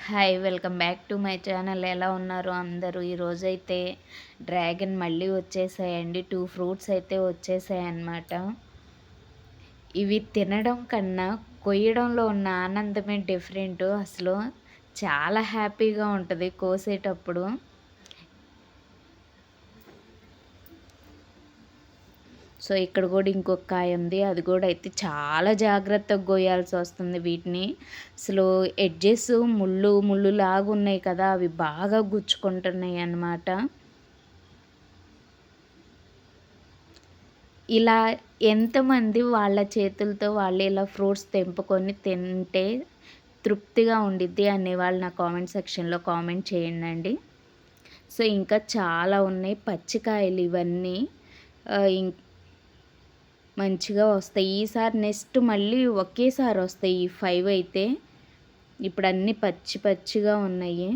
Hi welcome back to my channel. ఎలా ఉన్నారు అందరూ? ఈరోజైతే డ్రాగన్ మళ్ళీ వచ్చేసాయండి. 2 ఫ్రూట్స్ అయితే వచ్చేసాయన్నమాట. ఇవి తినడం కన్నా కొయ్యడంలో ఉన్న ఆనందమే డిఫరెంట్. అసలు చాలా హ్యాపీగా ఉంటుంది కోసేటప్పుడు. సో ఇక్కడ కూడా ఇంకొక కాయ ఉంది. అది కూడా అయితే చాలా జాగ్రత్తగా గోయాల్సి వస్తుంది వీటిని. అసలు ఎడ్జెస్ ముళ్ళు ముళ్ళు లాగా ఉన్నాయి కదా, అవి బాగా గుచ్చుకుంటున్నాయి అన్నమాట. ఇలా ఎంతమంది వాళ్ళ చేతులతో వాళ్ళు ఇలా ఫ్రూట్స్ తెంపుకొని తింటే తృప్తిగా ఉండిద్ది అనేవాళ్ళు నా కామెంట్ సెక్షన్లో కామెంట్ చేయండి. సో ఇంకా చాలా ఉన్నాయి పచ్చికాయలు ఇవన్నీ. మంచిగా వస్తాయి ఈసారి. నెక్స్ట్ మళ్ళీ ఒకేసారి వస్తాయి ఈ 5 అయితే. ఇప్పుడు అన్నీ పచ్చి పచ్చిగా ఉన్నాయి.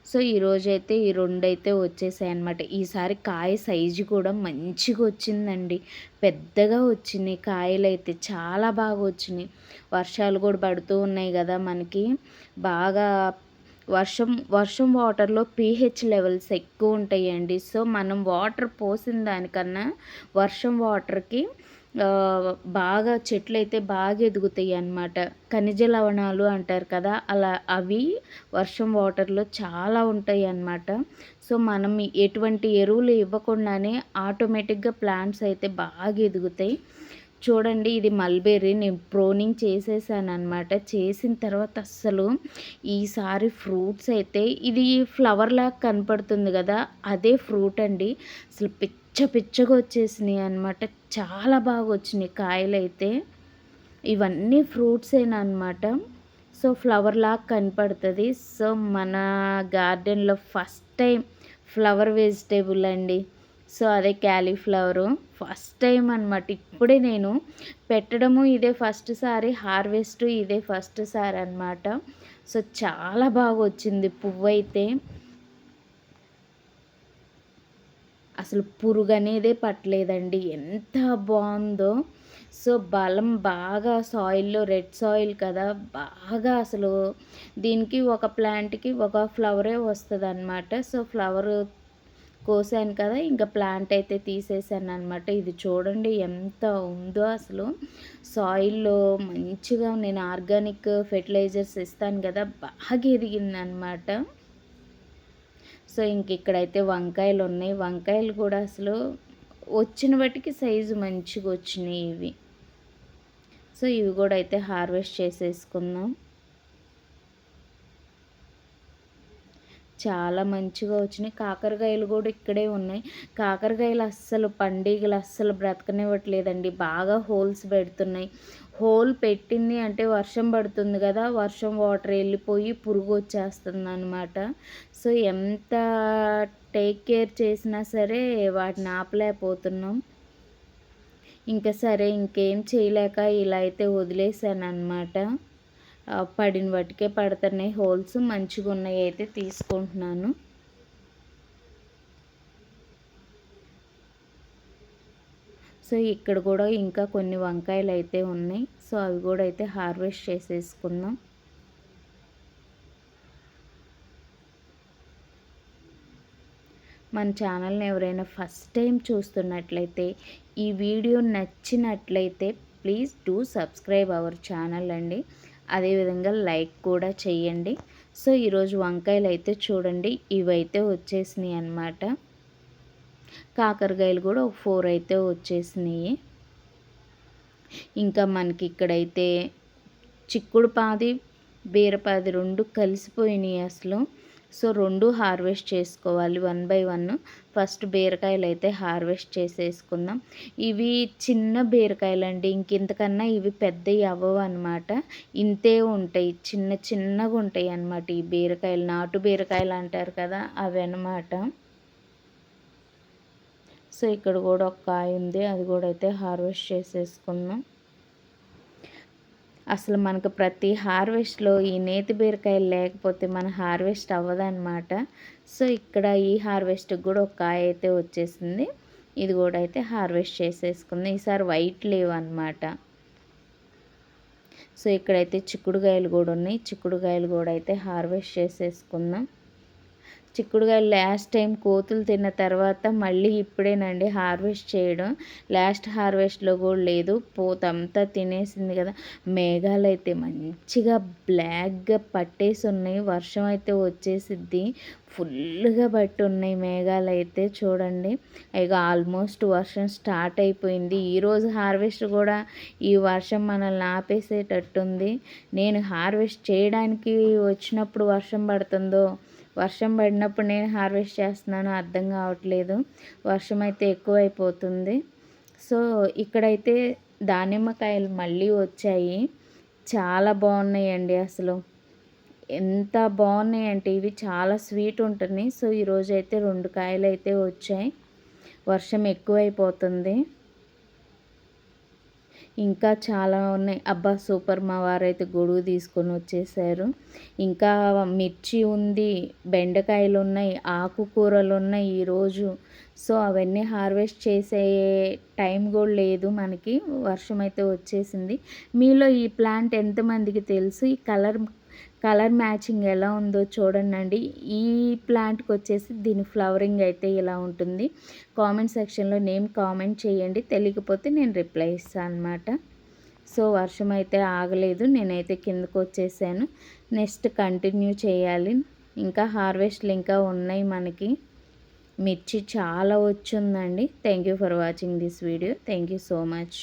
సో ఈరోజైతే ఈ 2 అయితే వచ్చేసాయి అన్నమాట. ఈసారి కాయ సైజు కూడా మంచిగా వచ్చిందండి. పెద్దగా వచ్చినాయి కాయలు అయితే, చాలా బాగా వచ్చినాయి. వర్షాలు కూడా పడుతూ ఉన్నాయి కదా మనకి. బాగా వర్షం వాటర్లో పీహెచ్ లెవెల్స్ ఎక్కువ ఉంటాయండి. సో మనం వాటర్ పోసిన దానికన్నా వర్షం వాటర్కి బాగా చెట్లయితే బాగా ఎదుగుతాయి అన్నమాట. ఖనిజ లవణాలు అంటారు కదా, అలా అవి వర్షం వాటర్లో చాలా ఉంటాయి అన్నమాట. సో మనం ఎటువంటి ఎరువులు ఇవ్వకుండానే ఆటోమేటిక్గా ప్లాంట్స్ అయితే బాగా ఎదుగుతాయి. చూడండి, ఇది మల్బెర్రీ నేను ప్రోనింగ్ చేసేసాను అనమాట. చేసిన తర్వాత అస్సలు ఈసారి ఫ్రూట్స్ అయితే, ఇది ఫ్లవర్ లాగా కనపడుతుంది కదా, అదే ఫ్రూట్ అండి. అసలు పిచ్చగా వచ్చేసినాయి అనమాట. చాలా బాగా వచ్చినాయి కాయలు అయితే. ఇవన్నీ ఫ్రూట్సేనా అనమాట. సో ఫ్లవర్ లాగా కనపడుతుంది. సో మన గార్డెన్లో ఫస్ట్ టైం ఫ్లవర్ వెజిటేబుల్ అండి. సో అదే క్యాలీఫ్లవరు ఫస్ట్ టైం అనమాట. ఇప్పుడే నేను పెట్టడము ఇదే ఫస్ట్ సారి, హార్వెస్ట్ ఇదే ఫస్ట్ సారి అనమాట. సో చాలా బాగా వచ్చింది పువ్వు అయితే. అసలు పురుగు అనేదే పట్టలేదండి, ఎంత బాగుందో. సో బలం బాగా సాయిల్లో, రెడ్ సాయిల్ కదా, బాగా అసలు దీనికి ఒక ప్లాంట్కి ఒక ఫ్లవరే వస్తుంది అనమాట. సో ఫ్లవర్ కోసాను కదా, ఇంకా ప్లాంట్ అయితే తీసేసాను అనమాట. ఇది చూడండి ఎంత ఉందో అసలు. సాయిల్లో మంచిగా నేను ఆర్గానిక్ ఫెర్టిలైజర్స్ ఇస్తాను కదా, బాగా ఎదిగిందనమాట. సో ఇంక ఇక్కడైతే వంకాయలు ఉన్నాయి. వంకాయలు కూడా అసలు వచ్చిన బట్టికి సైజు మంచిగా వచ్చినాయి ఇవి. సో ఇవి కూడా అయితే హార్వెస్ట్ చేసేసుకుందాం. చాలా మంచిగా వచ్చినాయి. కాకరకాయలు కూడా ఇక్కడే ఉన్నాయి. కాకరకాయలు అస్సలు పండుగలు అస్సలు బ్రతకనివ్వట్లేదండి, బాగా హోల్స్ పెడుతున్నాయి. హోల్ పెట్టింది అంటే వర్షం పడుతుంది కదా, వర్షం వాటర్ వెళ్ళిపోయి పురుగు వచ్చేస్తుంది అనమాట. సో ఎంత టేక్ కేర్ చేసినా సరే వాటిని ఆపలేకపోతున్నాం. ఇంకా సరే ఇంకేం చేయలేక ఇలా అయితే వదిలేసాను అనమాట. పడిన వాటికే పడుతున్నాయి హోల్స్, మంచిగా ఉన్నాయి అయితే తీసుకుంటున్నాను. సో ఇక్కడ కూడా ఇంకా కొన్ని వంకాయలు అయితే ఉన్నాయి. సో అవి కూడా అయితే హార్వెస్ట్ చేసేసుకుందాం. మన ఛానల్ని ఎవరైనా ఫస్ట్ టైం చూస్తున్నట్లయితే, ఈ వీడియో నచ్చినట్లయితే please do subscribe our channel అండి. అదేవిధంగా లైక్ కూడా చేయండి. సో ఈరోజు వంకాయలు అయితే చూడండి, ఇవైతే వచ్చేసినాయి అన్నమాట. కాకరకాయలు కూడా ఒక 4 అయితే వచ్చేసినాయి. ఇంకా మనకి ఇక్కడైతే చిక్కుడు పాది, బీరపాది 2 కలిసిపోయినాయి అసలు. సో 2 హార్వెస్ట్ చేసుకోవాలి 1 బై 1. ఫస్ట్ బీరకాయలు అయితే హార్వెస్ట్ చేసేసుకుందాం. ఇవి చిన్న బీరకాయలు అండి, ఇంకెంతకన్నా ఇవి పెద్దవి అవ్వవు అనమాట. ఇంతే ఉంటాయి, చిన్నగా ఉంటాయి అన్నమాట ఈ బీరకాయలు. నాటు బీరకాయలు అంటారు కదా, అవి అన్నమాట. సో ఇక్కడ కూడా ఒక కాయ ఉంది, అది కూడా అయితే హార్వెస్ట్ చేసేసుకుందాం. అసలు మనకు ప్రతి హార్వెస్ట్లో ఈ నేతి బీరకాయలు లేకపోతే మన హార్వెస్ట్ అవ్వదన్నమాట. సో ఇక్కడ ఈ హార్వెస్ట్కి కూడా ఒక కాయ అయితే వచ్చేసింది. ఇది కూడా అయితే హార్వెస్ట్ చేసేసుకుంది. ఈసారి వైట్ లేవు అన్నమాట. సో ఇక్కడైతే చిక్కుడుకాయలు కూడా ఉన్నాయి. చిక్కుడుకాయలు కూడా అయితే హార్వెస్ట్ చేసేసుకుందాం. చిక్కుడుకాయలు లాస్ట్ టైం కోతులు తిన్న తర్వాత మళ్ళీ ఇప్పుడేనండి హార్వెస్ట్ చేయడం. లాస్ట్ హార్వెస్ట్లో కూడా లేదు, పోతంతా తినేసింది కదా. మేఘాలు అయితే మంచిగా బ్లాక్గా పట్టేసి ఉన్నాయి. వర్షం అయితే వచ్చేసిద్ది, ఫుల్గా పట్టి ఉన్నాయి మేఘాలు అయితే. చూడండి ఇక ఆల్మోస్ట్ వర్షం స్టార్ట్ అయిపోయింది. ఈరోజు హార్వెస్ట్ కూడా ఈ వర్షం మనల్ని ఆపేసేటట్టుంది. నేను హార్వెస్ట్ చేయడానికి వచ్చినప్పుడు వర్షం పడుతుందో, వర్షం పడినప్పుడు నేను హార్వెస్ట్ చేస్తున్నానో అర్థం కావట్లేదు. వర్షం అయితే ఎక్కువైపోతుంది. సో ఇక్కడైతే దానిమ్మకాయలు మళ్ళీ వచ్చాయి. చాలా బాగున్నాయండి అసలు. ఎంత బాగున్నాయంటే ఇవి చాలా స్వీట్ ఉంటుంది. సో ఈరోజు అయితే 2 కాయలు అయితే వచ్చాయి. వర్షం ఎక్కువైపోతుంది, ఇంకా చాలా ఉన్నాయి. అబ్బా సూపర్! మా వారైతే గొడుగు తీసుకొని వచ్చేసారు. ఇంకా మిర్చి ఉంది, బెండకాయలు ఉన్నాయి, ఆకుకూరలు ఉన్నాయి ఈరోజు. సో అవన్నీ హార్వెస్ట్ చేసే టైం కూడా లేదు మనకి, వర్షం అయితే వచ్చేసింది. మీలో ఈ ప్లాంట్ ఎంతమందికి తెలుసు? ఈ కలర్ మ్యాచింగ్ ఎలా ఉందో చూడండి. ఈ ప్లాంట్కి వచ్చేసి దీని ఫ్లవరింగ్ అయితే ఇలా ఉంటుంది. కామెంట్ సెక్షన్లో నేమ్ కామెంట్ చేయండి, తెలియకపోతే నేను రిప్లై ఇస్తాను అన్నమాట. సో వర్షం అయితే ఆగలేదు, నేనైతే కిందకు వచ్చేసాను. నెక్స్ట్ కంటిన్యూ చేయాలి. ఇంకా హార్వెస్ట్లు ఇంకా ఉన్నాయి మనకి. మిర్చి చాలా వచ్చిందండి. Thank you for watching this video. Thank you so much.